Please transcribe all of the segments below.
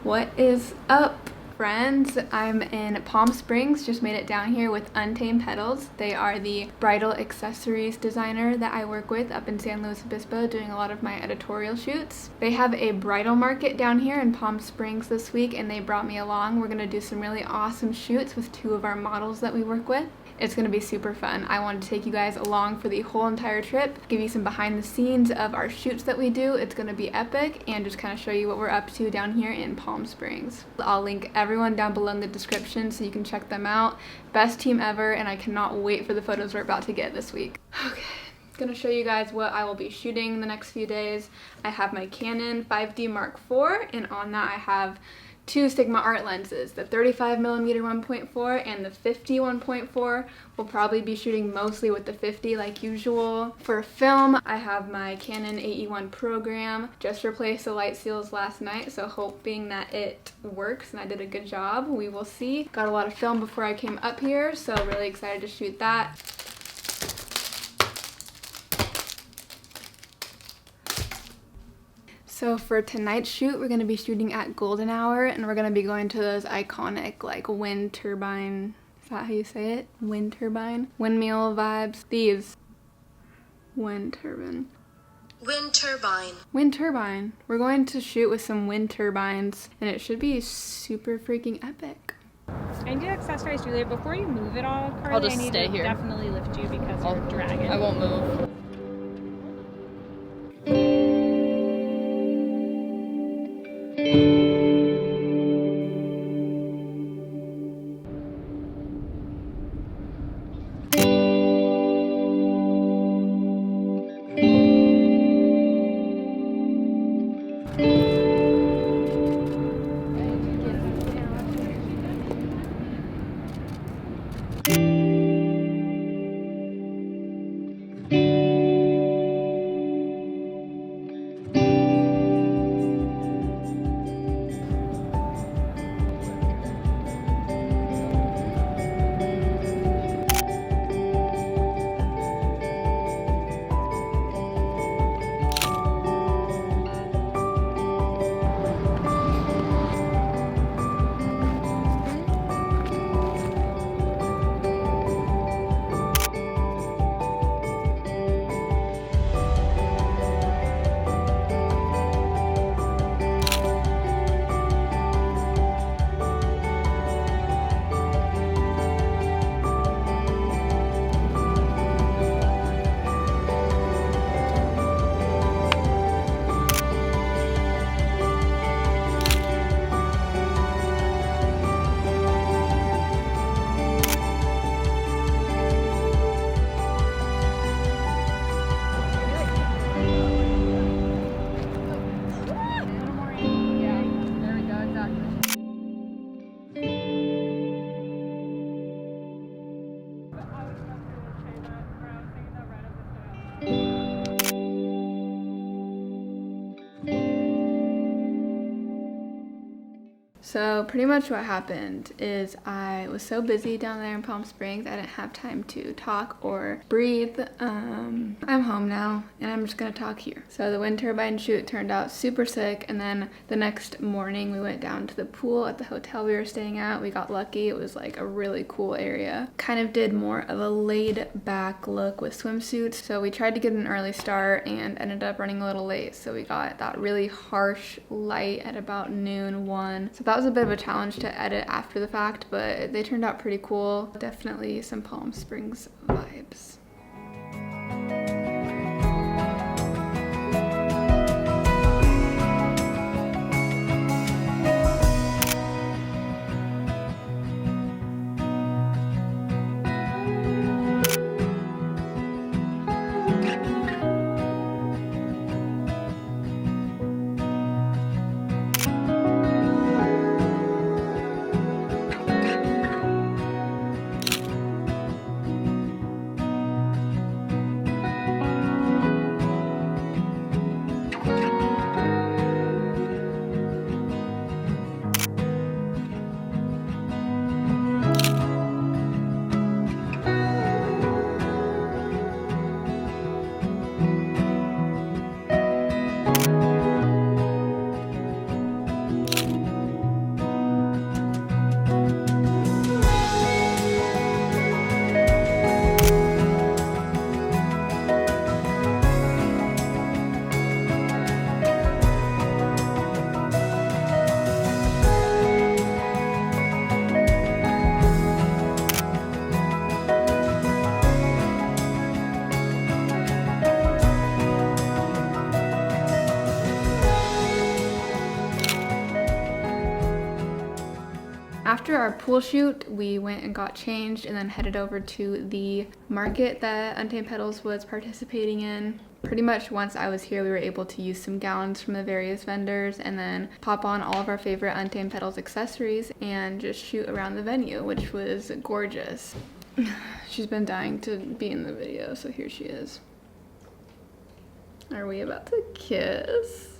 What is up, friends? I'm in Palm Springs, just made it down here with Untamed Petals. They are the bridal accessories designer that I work with up in San Luis Obispo, doing a lot of my editorial shoots. They have a bridal market down here in Palm Springs this week, and they brought me along. We're gonna do some really awesome shoots with two of our models that we work with. It's gonna be super fun. I wanted to take you guys along for the whole entire trip, give you some behind the scenes of our shoots that we do. It's gonna be epic, and just kind of show you what we're up to down here in Palm Springs. I'll link everyone down below in the description so you can check them out. Best team ever, and I cannot wait for the photos we're about to get this week. Okay. Gonna show you guys what I will be shooting the next few days. I have my Canon 5D Mark IV, and on that I have two Sigma art lenses, the 35mm 1.4 and the 50 1.4. We'll probably be shooting mostly with the 50 like usual. For film, I have my Canon AE1 program. Just replaced the light seals last night, so hoping that it works and I did a good job. We will see. Got a lot of film before I came up here, so really excited to shoot that. So for tonight's shoot, we're going to be shooting at golden hour, and we're going to be going to those iconic like wind turbine, is that how you say it? Wind turbine? Windmill vibes. These. Wind turbine. Wind turbine. Wind turbine. We're going to shoot with some wind turbines, and it should be super freaking epic. I need to accessorize Julia. Before you move it all, Carly, I'll just I need stay to here. definitely lift you because you're dragging. I won't move. So pretty much what happened is I was so busy down there in Palm Springs, I didn't have time to talk or breathe. I'm home now, and I'm just gonna talk here. So the wind turbine shoot turned out super sick, and then the next morning we went down to the pool at the hotel we were staying at. We got lucky. It was like a really cool area. Kind of did more of a laid back look with swimsuits. So we tried to get an early start and ended up running a little late. So we got that really harsh light at about noon, 1. So that was a bit of a challenge to edit after the fact, but they turned out pretty cool. Definitely some Palm Springs vibes. After our pool shoot, we went and got changed and then headed over to the market that Untamed Petals was participating in. Pretty much once I was here, we were able to use some gowns from the various vendors and then pop on all of our favorite Untamed Petals accessories and just shoot around the venue, which was gorgeous. She's been dying to be in the video, so here she is. Are we about to kiss?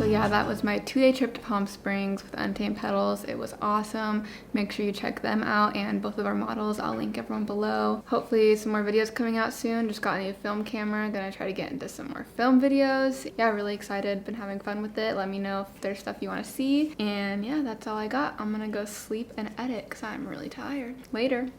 Yeah, that was my 2-day trip to Palm Springs with Untamed Petals. It was awesome. Make sure you check them out and both of our models. I'll link everyone below. Hopefully some more videos coming out soon. Just got a new film camera. Gonna try to get into some more film videos. Yeah, really excited. Been having fun with it. Let me know if there's stuff you want to see. And yeah, that's all I got. I'm gonna go sleep and edit because I'm really tired. Later.